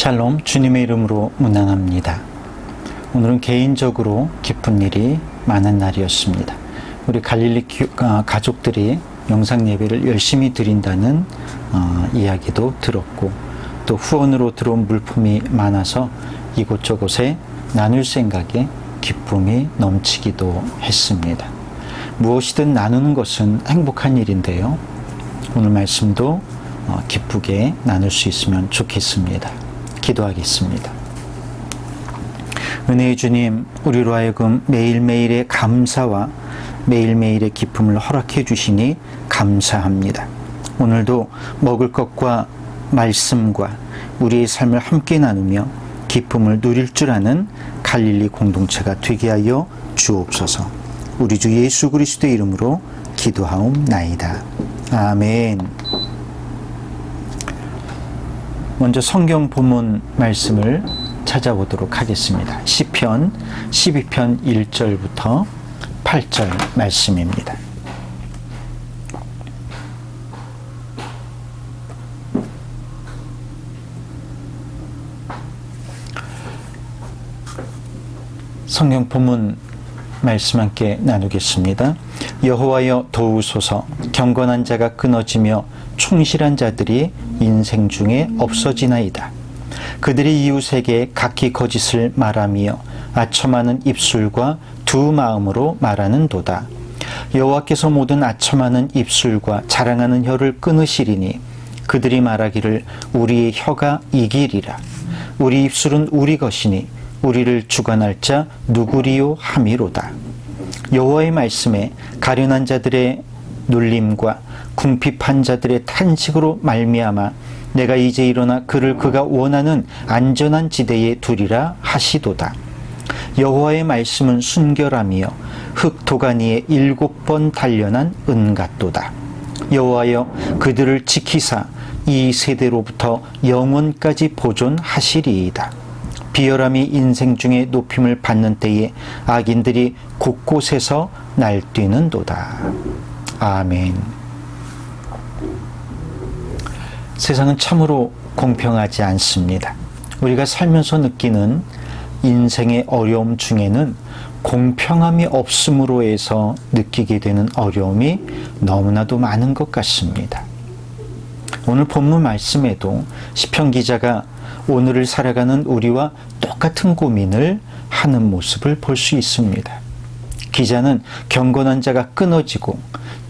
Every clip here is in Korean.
샬롬, 주님의 이름으로 문안합니다. 오늘은 개인적으로 기쁜 일이 많은 날이었습니다. 우리 갈릴리 가족들이 영상 예배를 열심히 드린다는 이야기도 들었고, 또 후원으로 들어온 물품이 많아서 이곳저곳에 나눌 생각에 기쁨이 넘치기도 했습니다. 무엇이든 나누는 것은 행복한 일인데요. 오늘 말씀도 기쁘게 나눌 수 있으면 좋겠습니다. 기도하겠습니다. 은혜의 주님, 우리로 하여금 매일매일의 감사와 매일매일의 기쁨을 허락해 주시니 감사합니다. 오늘도 먹을 것과 말씀과 우리의 삶을 함께 나누며 기쁨을 누릴 줄 아는 갈릴리 공동체가 되게 하여 주옵소서. 우리 주 예수 그리스도의 이름으로 기도하옵나이다. 아멘. 먼저 성경 본문 말씀을 찾아보도록 하겠습니다. 시편 12편 1절부터 8절 말씀입니다. 성경 본문 말씀 함께 나누겠습니다. 여호와여 도우소서. 경건한 자가 끊어지며 충실한 자들이 인생 중에 없어지나이다. 그들이 이웃에게 각기 거짓을 말하며 아첨하는 입술과 두 마음으로 말하는도다. 여호와께서 모든 아첨하는 입술과 자랑하는 혀를 끊으시리니 그들이 말하기를 우리의 혀가 이기리라. 우리 입술은 우리 것이니 우리를 주관할 자 누구리요 함이로다. 여호와의 말씀에 가련한 자들의 놀림과 궁핍한 자들의 탄식으로 말미암아 내가 이제 일어나 그를 그가 원하는 안전한 지대에 두리라 하시도다. 여호와의 말씀은 순결하며 흙 도가니에 7번 단련한 은 같도다. 여호와여 그들을 지키사 이 세대로부터 영원까지 보존하시리이다. 비열함이 인생 중에 높임을 받는 때에 악인들이 곳곳에서 날뛰는도다. 아멘. 세상은 참으로 공평하지 않습니다. 우리가 살면서 느끼는 인생의 어려움 중에는 공평함이 없음으로 해서 느끼게 되는 어려움이 너무나도 많은 것 같습니다. 오늘 본문 말씀에도 시편 기자가 오늘을 살아가는 우리와 똑같은 고민을 하는 모습을 볼 수 있습니다. 기자는 경건한 자가 끊어지고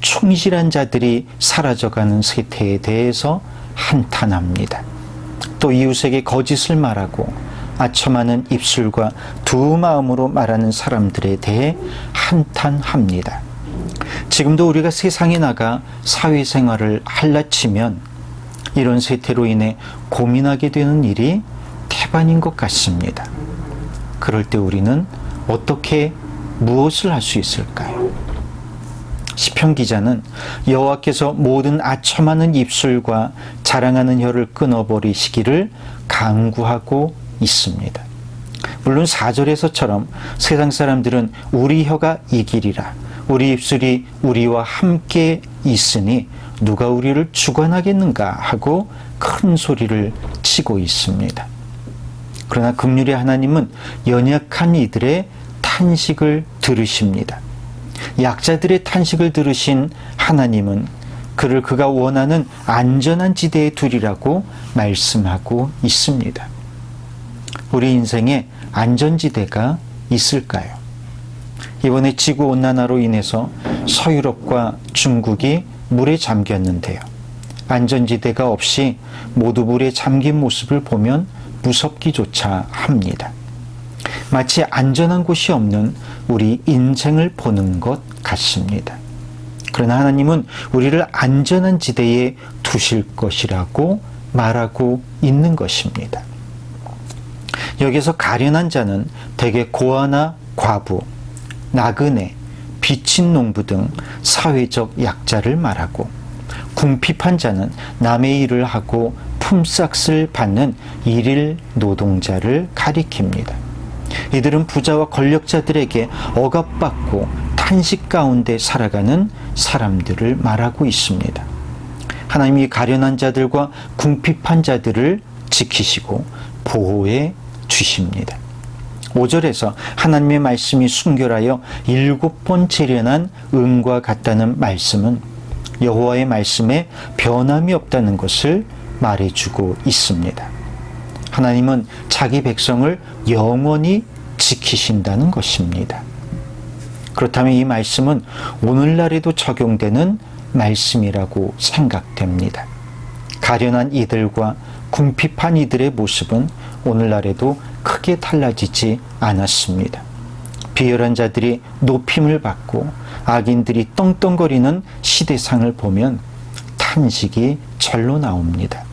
충실한 자들이 사라져가는 세태에 대해서 한탄합니다. 또 이웃에게 거짓을 말하고 아첨하는 입술과 두 마음으로 말하는 사람들에 대해 한탄합니다. 지금도 우리가 세상에 나가 사회생활을 할라치면 이런 세태로 인해 고민하게 되는 일이 태반인 것 같습니다. 그럴 때 우리는 어떻게 무엇을 할 수 있을까요? 시편 기자는 여호와께서 모든 아첨하는 입술과 자랑하는 혀를 끊어버리시기를 간구하고 있습니다. 물론 4절에서처럼 세상 사람들은 우리 혀가 이기리라. 우리 입술이 우리와 함께 있으니 누가 우리를 주관하겠는가 하고 큰 소리를 치고 있습니다. 그러나 긍휼의 하나님은 연약한 이들의 탄식을 들으십니다. 약자들의 탄식을 들으신 하나님은 그를 그가 원하는 안전한 지대에 두리라고 말씀하고 있습니다. 우리 인생에 안전지대가 있을까요? 이번에 지구온난화로 인해서 서유럽과 중국이 물에 잠겼는데요. 안전지대가 없이 모두 물에 잠긴 모습을 보면 무섭기조차 합니다. 마치 안전한 곳이 없는 우리 인생을 보는 것 같습니다. 그러나 하나님은 우리를 안전한 지대에 두실 것이라고 말하고 있는 것입니다. 여기서 가련한 자는 대개 고아나 과부, 나그네, 비친 농부 등 사회적 약자를 말하고, 궁핍한 자는 남의 일을 하고 품삯을 받는 일일 노동자를 가리킵니다. 이들은 부자와 권력자들에게 억압받고 탄식 가운데 살아가는 사람들을 말하고 있습니다. 하나님이 가련한 자들과 궁핍한 자들을 지키시고 보호해 주십니다. 5절에서 하나님의 말씀이 순결하여 7번 재련한 은과 같다는 말씀은 여호와의 말씀에 변함이 없다는 것을 말해주고 있습니다. 하나님은 자기 백성을 영원히 지키신다는 것입니다. 그렇다면 이 말씀은 오늘날에도 적용되는 말씀이라고 생각됩니다. 가련한 이들과 궁핍한 이들의 모습은 오늘날에도 크게 달라지지 않았습니다. 비열한 자들이 높임을 받고 악인들이 떵떵거리는 시대상을 보면 탄식이 절로 나옵니다.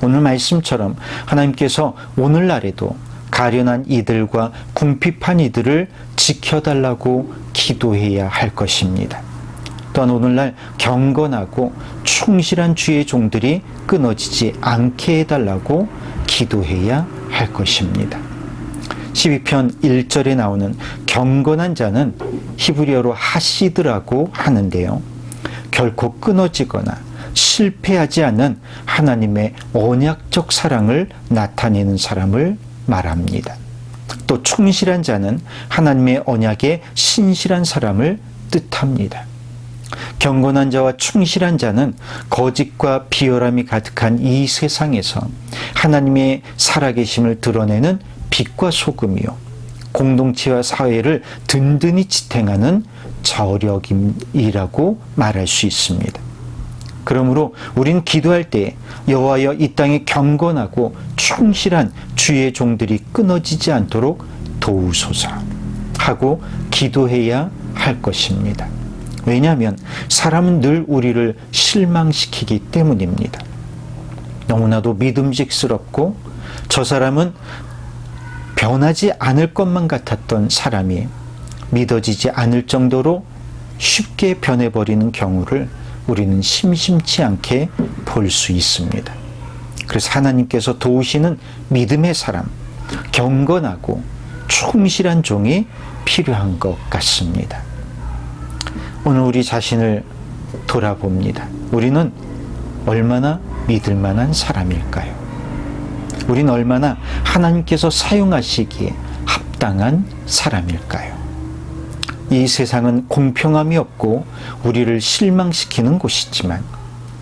오늘 말씀처럼 하나님께서 오늘날에도 가련한 이들과 궁핍한 이들을 지켜달라고 기도해야 할 것입니다. 또한 오늘날 경건하고 충실한 주의 종들이 끊어지지 않게 해달라고 기도해야 할 것입니다. 12편 1절에 나오는 경건한 자는 히브리어로 하시드라고 하는데요. 결코 끊어지거나 실패하지 않는 하나님의 언약적 사랑을 나타내는 사람을 말합니다. 또 충실한 자는 하나님의 언약에 신실한 사람을 뜻합니다. 경건한 자와 충실한 자는 거짓과 비열함이 가득한 이 세상에서 하나님의 살아계심을 드러내는 빛과 소금이요, 공동체와 사회를 든든히 지탱하는 저력이라고 말할 수 있습니다. 그러므로 우리는 기도할 때 여호와여 이 땅에 경건하고 충실한 주의 종들이 끊어지지 않도록 도우소서 하고 기도해야 할 것입니다. 왜냐하면 사람은 늘 우리를 실망시키기 때문입니다. 너무나도 믿음직스럽고 저 사람은 변하지 않을 것만 같았던 사람이 믿어지지 않을 정도로 쉽게 변해버리는 경우를 우리는 심심치 않게 볼 수 있습니다. 그래서 하나님께서 도우시는 믿음의 사람, 경건하고 충실한 종이 필요한 것 같습니다. 오늘 우리 자신을 돌아봅니다. 우리는 얼마나 믿을 만한 사람일까요? 우리는 얼마나 하나님께서 사용하시기에 합당한 사람일까요? 이 세상은 공평함이 없고 우리를 실망시키는 곳이지만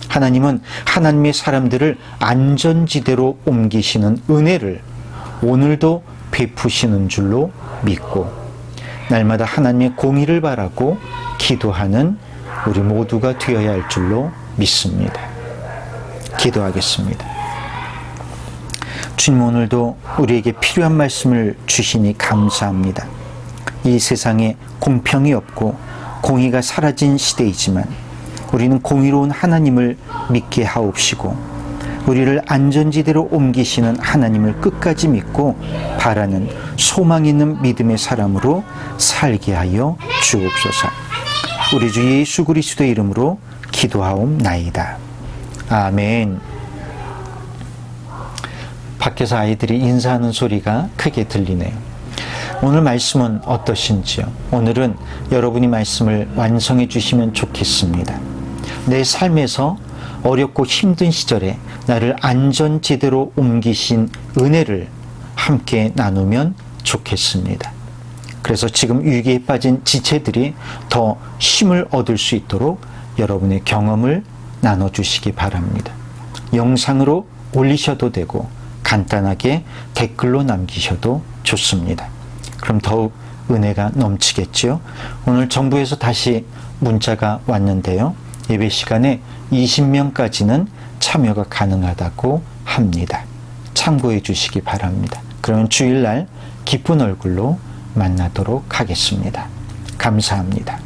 하나님은 하나님의 사람들을 안전지대로 옮기시는 은혜를 오늘도 베푸시는 줄로 믿고 날마다 하나님의 공의를 바라고 기도하는 우리 모두가 되어야 할 줄로 믿습니다. 기도하겠습니다. 주님, 오늘도 우리에게 필요한 말씀을 주시니 감사합니다. 이 세상에 공평이 없고 공의가 사라진 시대이지만 우리는 공의로운 하나님을 믿게 하옵시고 우리를 안전지대로 옮기시는 하나님을 끝까지 믿고 바라는 소망 있는 믿음의 사람으로 살게 하여 주옵소서. 우리 주 예수 그리스도의 이름으로 기도하옵나이다. 아멘. 밖에서 아이들이 인사하는 소리가 크게 들리네요. 오늘 말씀은 어떠신지요? 오늘은 여러분이 말씀을 완성해 주시면 좋겠습니다. 내 삶에서 어렵고 힘든 시절에 나를 안전지대로 옮기신 은혜를 함께 나누면 좋겠습니다. 그래서 지금 위기에 빠진 지체들이 더 힘을 얻을 수 있도록 여러분의 경험을 나눠주시기 바랍니다. 영상으로 올리셔도 되고 간단하게 댓글로 남기셔도 좋습니다. 그럼 더욱 은혜가 넘치겠죠. 오늘 정부에서 다시 문자가 왔는데요. 예배 시간에 20명까지는 참여가 가능하다고 합니다. 참고해 주시기 바랍니다. 그러면 주일날 기쁜 얼굴로 만나도록 하겠습니다. 감사합니다.